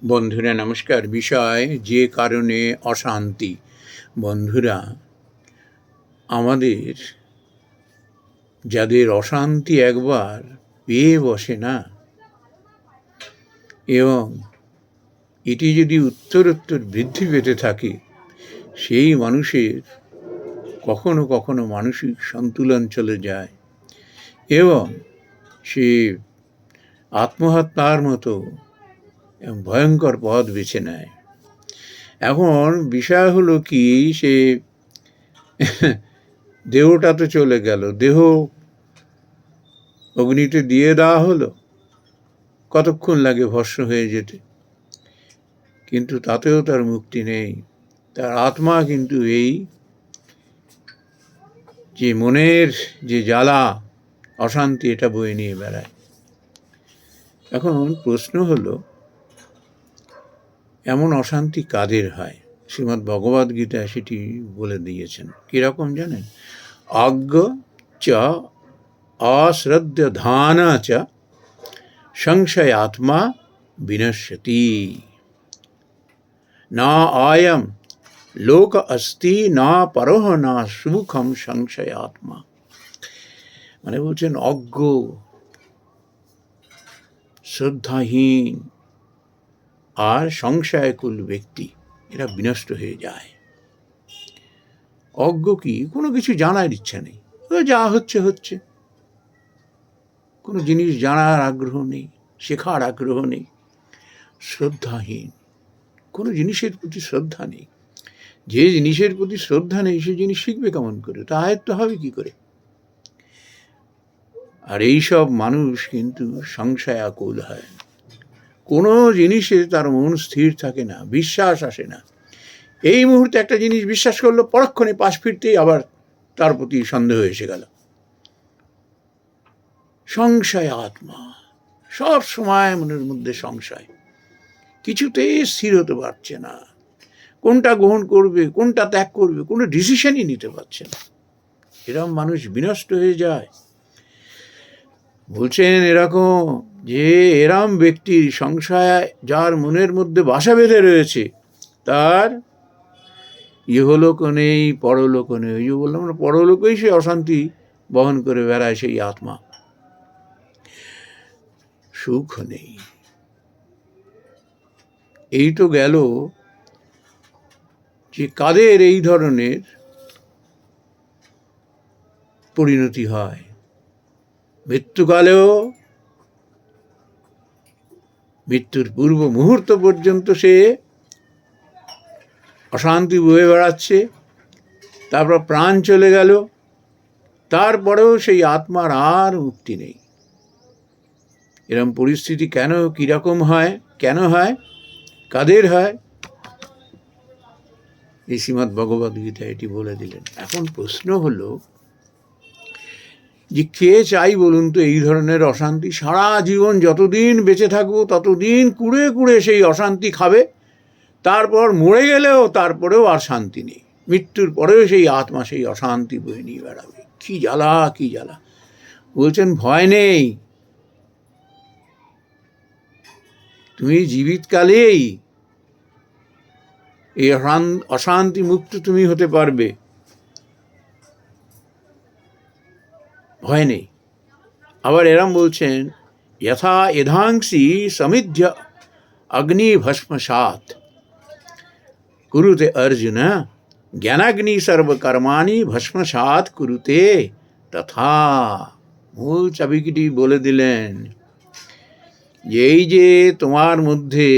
বন্ধুরা নমস্কার। বিষয় যে কারণে অশান্তি। বন্ধুরা, আমাদের যাদের অশান্তি একবার পেয়ে বসে না, এবং এটি যদি উত্তরোত্তর বৃদ্ধি পেতে থাকে, সেই মানুষের কখনো কখনো মানসিক সন্তুলন চলে যায় এবং সে আত্মহত্যার মতো ভয়ঙ্কর পথ বেছে নেয়। এখন বিষয় হলো কি, সে দেহটা তো চলে গেল, দেহ অগ্নিতে দিয়ে দেওয়া হলো, কতক্ষণ লাগে ভস্ম হয়ে যেতে, কিন্তু তাতেও তার মুক্তি নেই। তার আত্মা কিন্তু এই যে মনের যে জ্বালা অশান্তি, এটা বয়ে নিয়ে বেড়ায়। এখন প্রশ্ন হলো, এমন অশান্তি কাদের হয়? শ্রীমদ্ ভগবদ গীতা সেটি বলে দিয়েছেন। কিরকম জানেন? অজ্ঞ চ অশ্রদ্ধ ধান চ সংশয় আত্মা বিনশ্যতি, না আয়ম লোক অস্তি না পরহ না সুখম সংশয় আত্মা। মানে বলছেন, অজ্ঞ, শ্রদ্ধাহীন আর সংশয়কুল ব্যক্তি এরা বিনষ্ট হয়ে যায়। অজ্ঞ কি? কোনো কিছু জানার ইচ্ছা নেই, যা হচ্ছে হচ্ছে, কোনো জিনিস জানার আগ্রহ নেই, শেখার আগ্রহ নেই। শ্রদ্ধাহীন, কোনো জিনিসের প্রতি শ্রদ্ধা নেই। যে জিনিসের প্রতি শ্রদ্ধা নেই, সে জিনিস শিখবে কেমন করে? তা আয়ত্ত হবে কি করে? আর এইসব মানুষ কিন্তু সংশয়াকুল হয়। কোনো জিনিসে তার মন স্থির থাকে না, বিশ্বাস আসে না। এই মুহূর্তে একটা জিনিস বিশ্বাস করলো, পরক্ষণে পাশ ফিরতেই আবার তার প্রতি সন্দেহ এসে গেল। সংশয় আত্মা, সব সময় মনের মধ্যে সংশয়, কিছুতেই স্থির হতে পারছে না। কোনটা গ্রহণ করবে, কোনটা ত্যাগ করবে, কোনো ডিসিশনই নিতে পারছে না। এরকম মানুষ বিনষ্ট হয়ে যায়। বলছেন এরকম যে এরম ব্যক্তির সংশয় যার মনের মধ্যে বাসা বেঁধে রয়েছে, তার ইহলোক নেই, পরলোক নেই। ওই যে বললাম না, পরলোকেই সে অশান্তি বহন করে বেড়ায় সেই আত্মা, সুখ নেই। এই তো গেল যে কাদের এই ধরনের পরিণতি হয়। মৃত্যুকালেও, মৃত্যুর পূর্ব মুহূর্ত পর্যন্ত সে অশান্তি বয়ে বেড়াচ্ছে, তারপর প্রাণ চলে গেল, তারপরেও সেই আত্মার আর মুক্তি নেই। এরকম পরিস্থিতি কেন, কীরকম হয়, কেন হয়, কাদের হয়? এই শ্রীমদ্ ভগবদ গীতা এটি বলে দিলেন। এখন প্রশ্ন হলো যে কে চাই বলুন তো এই ধরনের অশান্তি? সারা জীবন যতদিন বেঁচে থাকবো ততদিন কুড়ে কুড়ে সেই অশান্তি খাবে, তারপর মরে গেলেও তারপরেও আর শান্তি নেই। মৃত্যুর পরেও সেই আত্মা সেই অশান্তি বয়ে নিয়ে বেড়াবে। কি জ্বালা, কি জ্বালা! বলছেন ভয় নেই, তুমি জীবিতকালেই এই অশান্তি মুক্ত তুমি হতে পারবে, ভয় নেই। আবার এরম বলছেন, যথা এধাংসি সমিধ্য অগ্নি ভস্মসাৎ কুরুতে অর্জুন জ্ঞানাগ্নি সর্বকর্মাণি ভস্মসাৎ কুরুতে তথা। মূল চাবিকিটি বলে দিলেন যে এই যে তোমার মধ্যে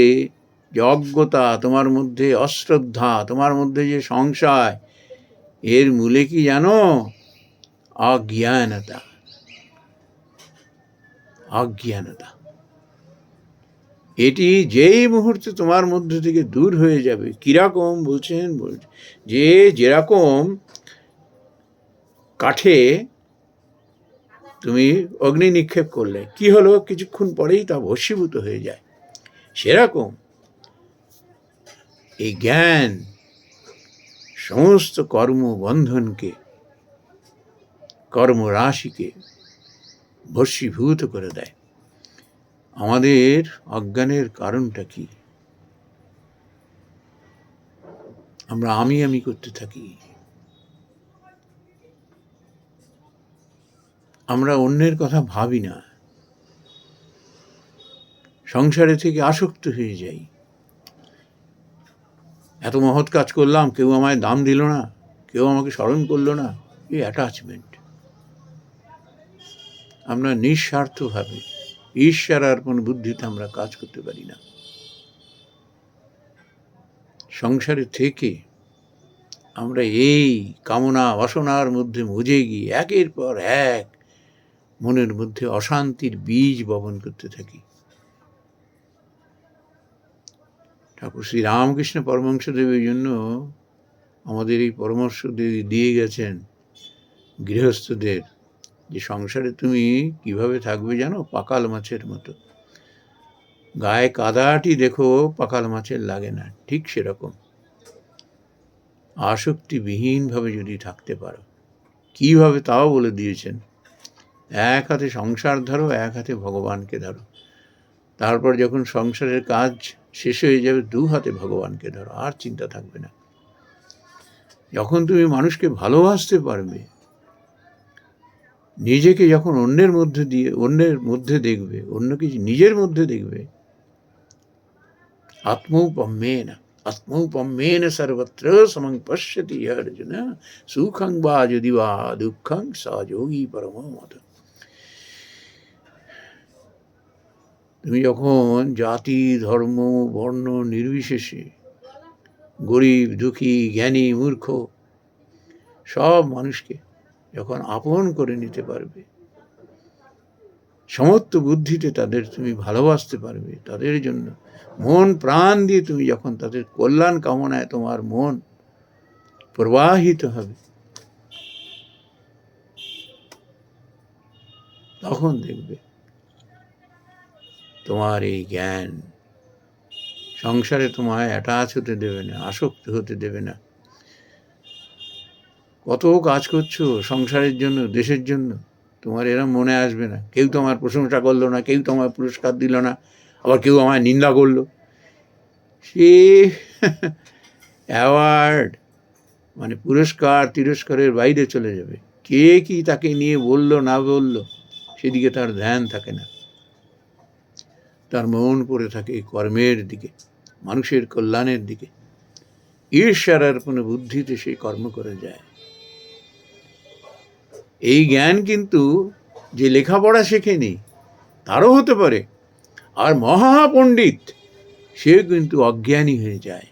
যে অজ্ঞতা, তোমার মধ্যে অশ্রদ্ধা, তোমার মধ্যে যে সংশয়, এর মূলে কি জানো? অজ্ঞানতা। অজ্ঞানতা এটি যেই মুহূর্তে তোমার মধ্যে থেকে দূর হয়ে যাবে। কিরকম বলছেন? যে যেরকম কাঠে তুমি অগ্নি নিক্ষেপ করলে, কি হলো? কিছুক্ষণ পরেই তা ভস্মীভূত হয়ে যায়। সেরকম এই জ্ঞান সমস্ত কর্মবন্ধনকে, কর্মরাশিকে ভস্মীভূত করে দেয়। আমাদের অজ্ঞানের কারণটা কি? আমরা আমি আমি করতে থাকি, আমরা অন্যের কথা ভাবি না, সংসারে থেকে আসক্ত হয়ে যাই। এত মহৎ কাজ করলাম, কেউ আমায় দাম দিল না, কেউ আমাকে স্মরণ করলো না, এই অ্যাটাচমেন্ট। আমরা নিঃস্বার্থভাবে ঈশ্বর অর্পণ বুদ্ধিতে আমরা কাজ করতে পারি না। সংসারে থেকে আমরা এই কামনা বাসনার মধ্যে মজে গিয়ে একের পর এক মনের মধ্যে অশান্তির বীজ বপন করতে থাকি। ঠাকুর শ্রী রামকৃষ্ণ পরমহংসদেব এই জন্য আমাদের এই পরামর্শ দিয়ে গেছেন গৃহস্থদের, যে সংসারে তুমি কিভাবে থাকবে জানো? পাকাল মাছের মতো। গায়ে কাদাটি দেখো পাকাল মাছের লাগে না, ঠিক সেরকম আসক্তিবিহীনভাবে যদি থাকতে পারো। কিভাবে তাও বলে দিয়েছেন, এক হাতে সংসার ধরো, এক হাতে ভগবানকে ধরো। তারপর যখন সংসারের কাজ শেষ হয়ে যাবে, দু হাতে ভগবানকে ধরো, আর চিন্তা থাকবে না। যখন তুমি মানুষকে ভালোবাসতে পারবে, নিজেকে যখন অন্যের মধ্যে দেখবে, অন্যকে নিজের মধ্যে দেখবে, আত্মৌপম্যেন সর্বত্র সমং পশ্যতি অর্জুন সুখং বা যদি বা দুঃখং সা যোগী পরমো মত। তুমি যখন জাতি ধর্ম বর্ণ নির্বিশেষে, গরিব দুঃখী জ্ঞানী মূর্খ সব মানুষকে যখন আপন করে নিতে পারবে, সমস্ত বুদ্ধিতে তাদের তুমি ভালোবাসতে পারবে, তাদের জন্য মন প্রাণ দিয়ে তুমি যখন তাদের কল্যাণ কামনায় তোমার মন প্রবাহিত হবে, তখন দেখবে তোমার এই জ্ঞান সংসারে তোমায় অ্যাটাচ হতে দেবে না, আসক্ত হতে দেবে না। কত কাজ করছো সংসারের জন্য, দেশের জন্য, তোমার এরম মনে আসবে না কেউ তো আমার প্রশংসা করলো না, কেউ তো আমার পুরস্কার দিল না, আবার কেউ আমায় নিন্দা করলো। সে অ্যাওয়ার্ড মানে পুরস্কার তিরস্কারের বাইরে চলে যাবে। কে কি তাকে নিয়ে বললো না বললো, সেদিকে তার ধ্যান থাকে না, তার মন পড়ে থাকে কর্মের দিকে, মানুষের কল্যাণের দিকে। ঈশ্বরের কোনো বুদ্ধিতে সে কর্ম করে যায়। এই জ্ঞান কিন্তু যে লেখাপড়া শেখেনি তারও হতে পারে, আর মহাপণ্ডিত সে কিন্তু অজ্ঞানী হয়ে যায়।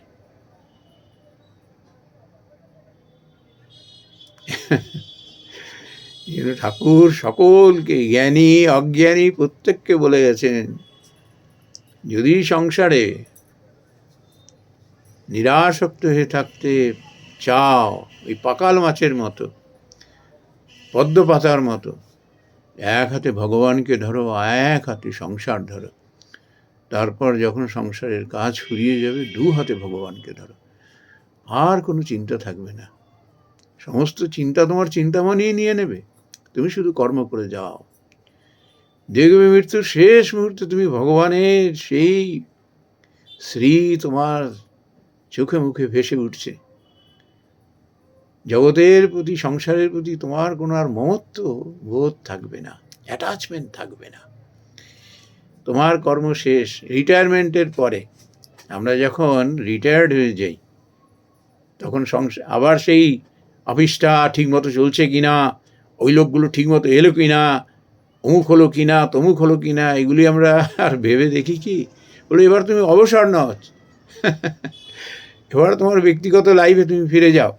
ঠাকুর সকলকে, জ্ঞানী অজ্ঞানী প্রত্যেককে বলে গেছেন, যদি সংসারে নিরাসক্ত হয়ে থাকতে চাও, ওই পাকাল মাছের মতো, পদ্ম পাতার মতো, এক হাতে ভগবানকে ধরো, এক হাতে সংসার ধরো। তারপর যখন সংসারের কাজ ফুরিয়ে যাবে, দু হাতে ভগবানকে ধরো, আর কোনো চিন্তা থাকবে না। সমস্ত চিন্তা তোমার চিন্তামণি নিয়ে নেবে, তুমি শুধু কর্ম করে যাও। দেখবে মৃত্যুর শেষ মুহূর্তে তুমি ভগবানের সেই শ্রী তোমার চোখে মুখে ভেসে উঠছে। জগতের প্রতি, সংসারের প্রতি তোমার কোনো আর মমত্ব বোধ থাকবে না, অ্যাটাচমেন্ট থাকবে না। তোমার কর্ম শেষ। রিটায়ারমেন্টের পরে আমরা যখন রিটায়ার্ড হয়ে যাই, তখন আবার সেই অফিসটা ঠিকমতো চলছে কিনা, ওই লোকগুলো ঠিকমতো এলো কিনা, অমুক হলো কিনা, তমুক হলো কিনা, এগুলি আমরা আর ভেবে দেখি কি? বলে এবার তুমি অবসর নাও, এবার তোমার ব্যক্তিগত লাইফে তুমি ফিরে যাও।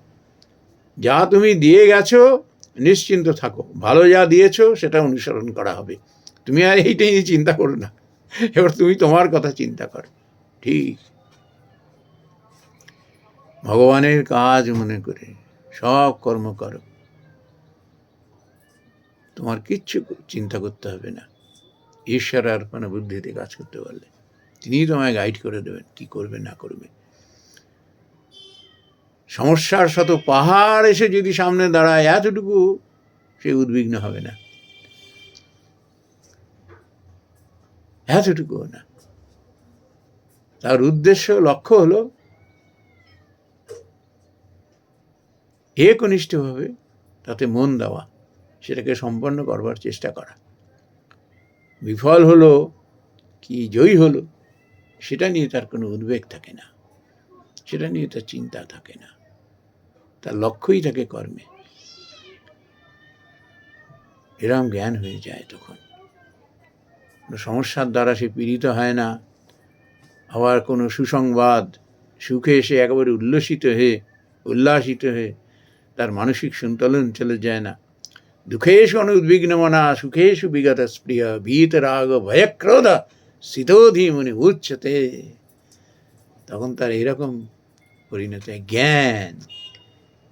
যা তুমি দিয়ে গেছো নিশ্চিন্ত থাকো, ভালো যা দিয়েছো সেটা অনুসরণ করা হবে, তুমি আর এইটাই চিন্তা করো না, এবার তুমি তোমার কথা চিন্তা করো। ঠিক ভগবানের কাজ মনে করে সব কর্ম করো, তোমার কিচ্ছু চিন্তা করতে হবে না। ঈশ্বর অর্পণ বুদ্ধিতে কাজ করতে পারলে তিনিই তোমায় গাইড করে দেবেন কি করবে না করবে। সমস্যার শত পাহাড় এসে যদি সামনে দাঁড়ায়, এতটুকু সে উদ্বিগ্ন হবে না, এতটুকুও না। তার উদ্দেশ্য লক্ষ্য হলো একনিষ্ঠভাবে তাতে মন দেওয়া, সেটাকে সম্পন্ন করবার চেষ্টা করা। বিফল হলো কি জয়ী হলো সেটা নিয়ে তার কোনো উদ্বেগ থাকে না, সেটা নিয়ে তার চিন্তা থাকে না, তার লক্ষ্যই থাকে কর্মে। এরম জ্ঞান হয়ে যায় তখন। কোনো সমস্যার দ্বারা সে পীড়িত হয় না, আবার কোনো সুসংবাদ সুখে এসে একেবারে উল্লাসিত হয়ে তার মানসিক সন্তুলন চলে যায় না। দুঃখেষু অনুদ্বিগ্নমনা সুখেষু বিগত স্প্রিয় ভীতরাগ ভয়ক্রোধ শীতোধীমুনি উচ্চতে। তখন তার এরকম পরিণত হয়। জ্ঞান,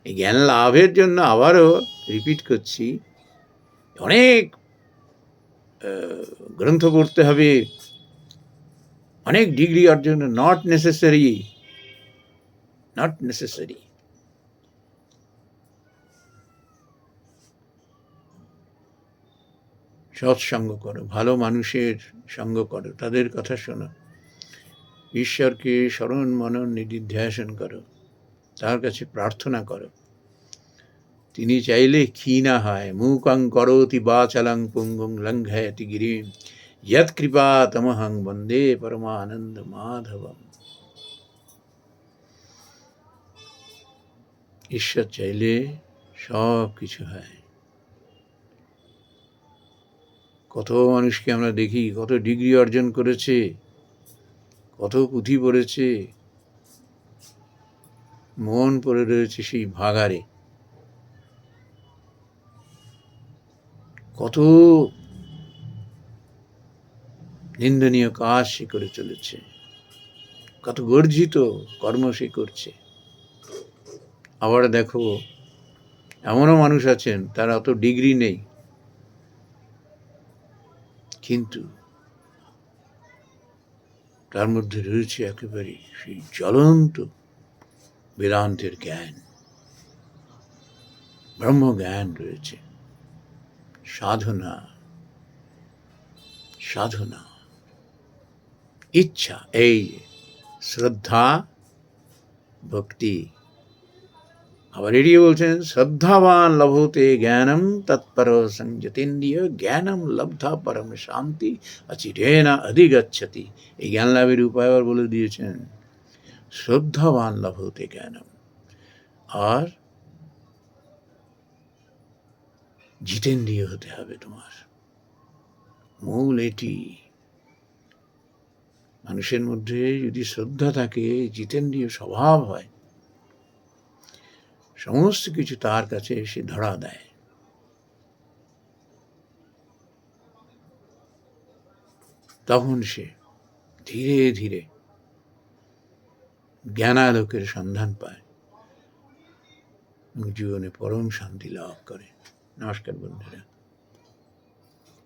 এই জ্ঞান লাভের জন্য আবারও রিপিট করছি, অনেক গ্রন্থ পড়তে হবে, অনেক ডিগ্রি অর্জন, নট নেসেসারি। সৎসঙ্গ করো, ভালো মানুষের সঙ্গ করো, তাদের কথা শোনো, ঈশ্বরকে স্মরণ মনন নিধিধ্যাসন করো, তার কাছে প্রার্থনা করো। তিনি চাইলে ক্ষীণা হয়। মূকং করোতি বাচালং পুঙ্গুং লঙ্ঘয়তি গিরিম যৎ কৃপা তমহং বন্দে পরমানন্দ মাধবম। ঈশ্বর চাইলে সব কিছু হয়। কত মানুষকে আমরা দেখি, কত ডিগ্রি অর্জন করেছে, কত পুঁথি পড়েছে, মন পড়ে রয়েছে সেই ভাগাড়ে। কত নিন্দনীয় কাজ সে করে চলেছে, কত গর্জিত কর্ম সে করছে। আবার দেখো, এমনও মানুষ আছেন তারা অত ডিগ্রি নেই, কিন্তু তার মধ্যে রয়েছে একেবারে সেই জ্বলন্ত বেদান্তের জ্ঞান, ব্রহ্মজ্ঞান রয়েছে। সাধনা, ইচ্ছা, এই শ্রদ্ধা, ভক্তি। আবার এড়িয়ে বলছেন, শ্রদ্ধাবান লভতে জ্ঞানম তৎপর সংযতেন্দ্রিয় জ্ঞানম লব্ধা পরম শান্তি অচিরেনা অধিগচ্ছতি। এই জ্ঞান লাভের উপায় আবার বলে দিয়েছেন, শ্রদ্ধাবান লভতে জ্ঞানম। আর জিতেন্দ্রিয় হতে হবে তোমার, মূল এটি। মানুষের মধ্যে যদি শ্রদ্ধা থাকে, জিতেন্দ্রিয় স্বভাব হয়, সমস্ত কিছু তার কাছে এসে ধরা দেয়। তখন সে ধীরে ধীরে জ্ঞানালোকের সন্ধান পায় এবং জীবনে পরম শান্তি লাভ করে। নমস্কার বন্ধুরা।